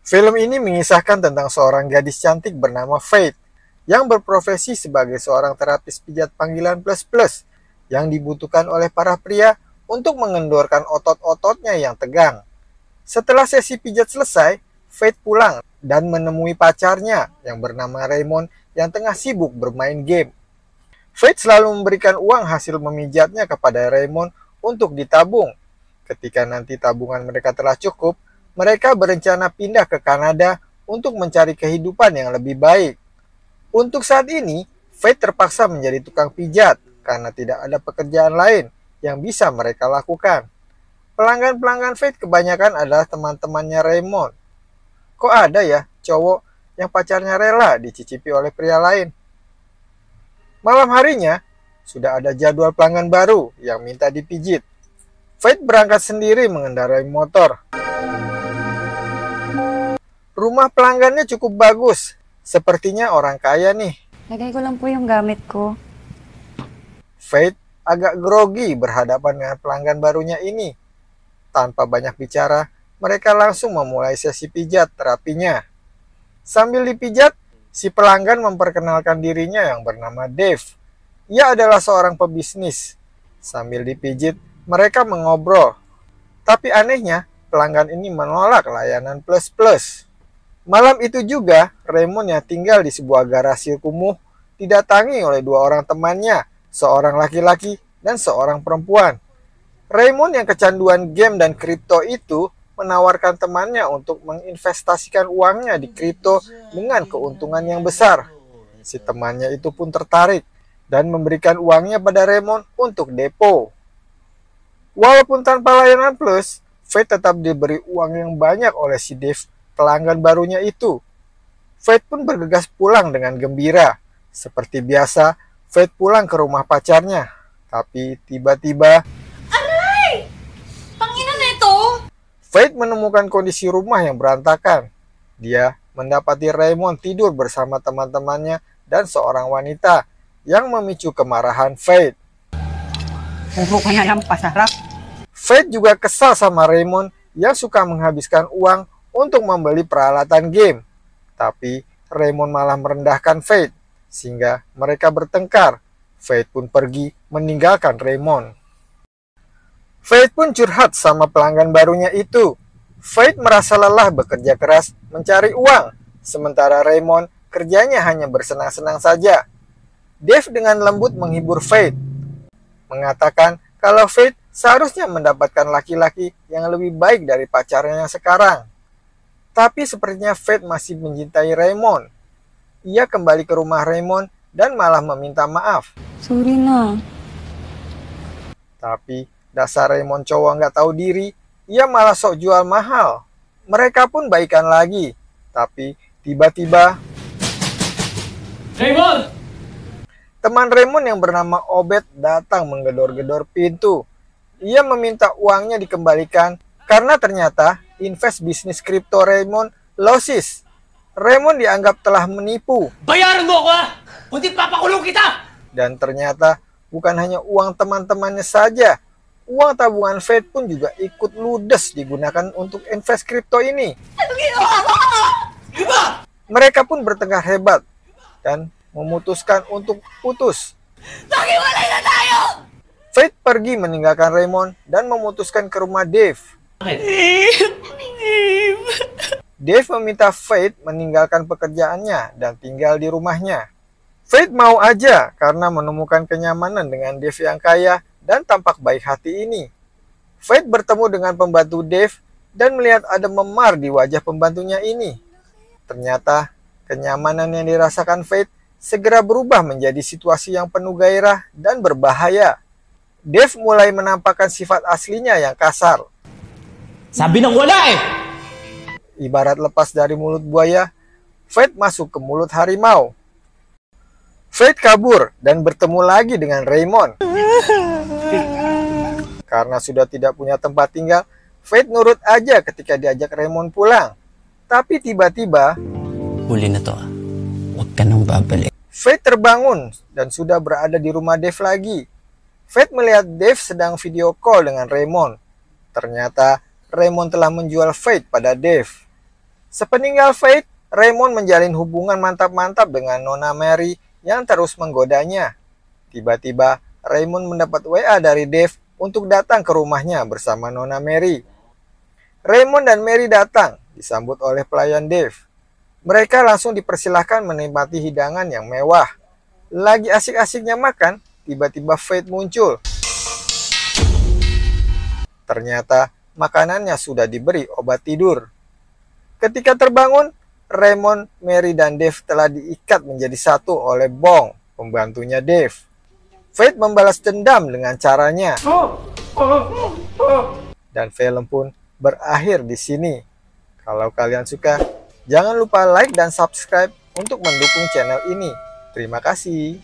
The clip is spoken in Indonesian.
Film ini mengisahkan tentang seorang gadis cantik bernama Faith yang berprofesi sebagai seorang terapis pijat panggilan plus-plus yang dibutuhkan oleh para pria untuk mengendorkan otot-ototnya yang tegang. Setelah sesi pijat selesai, Faith pulang dan menemui pacarnya yang bernama Raymond yang tengah sibuk bermain game. Faith selalu memberikan uang hasil memijatnya kepada Raymond untuk ditabung. Ketika nanti tabungan mereka telah cukup, mereka berencana pindah ke Kanada untuk mencari kehidupan yang lebih baik. Untuk saat ini, Faith terpaksa menjadi tukang pijat karena tidak ada pekerjaan lain yang bisa mereka lakukan. Pelanggan-pelanggan Faith kebanyakan adalah teman-temannya Raymond. Kok ada ya cowok yang pacarnya rela dicicipi oleh pria lain? Malam harinya, sudah ada jadwal pelanggan baru yang minta dipijit. Faith berangkat sendiri mengendarai motor. Rumah pelanggannya cukup bagus. Sepertinya orang kaya nih. Lagay ko lang po yung gamit ko. Faith agak grogi berhadapan dengan pelanggan barunya ini. Tanpa banyak bicara, mereka langsung memulai sesi pijat terapinya. Sambil dipijat, si pelanggan memperkenalkan dirinya yang bernama Dave. Ia adalah seorang pebisnis. Sambil dipijit, mereka mengobrol. Tapi anehnya, pelanggan ini menolak layanan plus-plus. Malam itu juga, Raymond yang tinggal di sebuah garasi kumuh didatangi oleh dua orang temannya, seorang laki-laki dan seorang perempuan. Raymond yang kecanduan game dan kripto itu menawarkan temannya untuk menginvestasikan uangnya di kripto dengan keuntungan yang besar. Si temannya itu pun tertarik dan memberikan uangnya pada Raymond untuk depo. Walaupun tanpa layanan plus, Faith tetap diberi uang yang banyak oleh si Dave, pelanggan barunya itu. Faith pun bergegas pulang dengan gembira. Seperti biasa, Faith pulang ke rumah pacarnya. Tapi tiba-tiba, Aray! Panginan na ito! Faith menemukan kondisi rumah yang berantakan. Dia mendapati Raymond tidur bersama teman-temannya dan seorang wanita yang memicu kemarahan Faith. Puro ka na lang pasarap. Faith juga kesal sama Raymond yang suka menghabiskan uang untuk membeli peralatan game. Tapi Raymond malah merendahkan Faith, sehingga mereka bertengkar. Faith pun pergi meninggalkan Raymond. Faith pun curhat sama pelanggan barunya itu. Faith merasa lelah bekerja keras mencari uang, sementara Raymond kerjanya hanya bersenang-senang saja. Dave dengan lembut menghibur Faith, mengatakan kalau Faith seharusnya mendapatkan laki-laki yang lebih baik dari pacarnya yang sekarang. Tapi sepertinya Faith masih mencintai Raymond. Ia kembali ke rumah Raymond dan malah meminta maaf. Sorry na. Tapi dasar Raymond cowok nggak tahu diri, ia malah sok jual mahal. Mereka pun baikan lagi. Tapi tiba-tiba, Raymond! teman Raymond yang bernama Obed datang menggedor-gedor pintu. Ia meminta uangnya dikembalikan karena ternyata invest bisnis kripto Raymond losses. Raymond dianggap telah menipu. Bayaran mo ako ha! Kundi papakulong kita! Dan ternyata bukan hanya uang teman-temannya saja. Uang tabungan Faith pun juga ikut ludes digunakan untuk invest kripto ini. Iba! Mereka pun bertengkar hebat dan memutuskan untuk putus. Maghiwalay na tayo! Faith pergi meninggalkan Raymond dan memutuskan ke rumah Dave. Dave meminta Faith meninggalkan pekerjaannya dan tinggal di rumahnya. Faith mau aja karena menemukan kenyamanan dengan Dave yang kaya dan tampak baik hati ini. Faith bertemu dengan pembantu Dave dan melihat ada memar di wajah pembantunya ini. Ternyata kenyamanan yang dirasakan Faith segera berubah menjadi situasi yang penuh gairah dan berbahaya. Dave mulai menampakkan sifat aslinya yang kasar. Sabi ng wala eh! Ibarat lepas dari mulut buaya, Faith masuk ke mulut harimau. Faith kabur dan bertemu lagi dengan Raymond. Karena sudah tidak punya tempat tinggal, Faith nurut aja ketika diajak Raymond pulang. Tapi tiba-tiba, huli na to ah. Huwag ka nang babalik. Faith terbangun dan sudah berada di rumah Dave lagi. Faith melihat Dave sedang video call dengan Raymond. Ternyata Raymond telah menjual Faith pada Dave. Sepeninggal Faith, Raymond menjalin hubungan mantap-mantap dengan Nona Mary yang terus menggodanya. Tiba-tiba, Raymond mendapat WA dari Dave untuk datang ke rumahnya bersama Nona Mary. Raymond dan Mary datang, disambut oleh pelayan Dave. Mereka langsung dipersilahkan menikmati hidangan yang mewah. Lagi asik-asiknya makan, tiba-tiba Faith muncul. Ternyata makanannya sudah diberi obat tidur. Ketika terbangun, Raymond, Mary, dan Dave telah diikat menjadi satu oleh Bong, pembantunya Dave. Faith membalas dendam dengan caranya. Dan film pun berakhir di sini. Kalau kalian suka, jangan lupa like dan subscribe untuk mendukung channel ini. Terima kasih.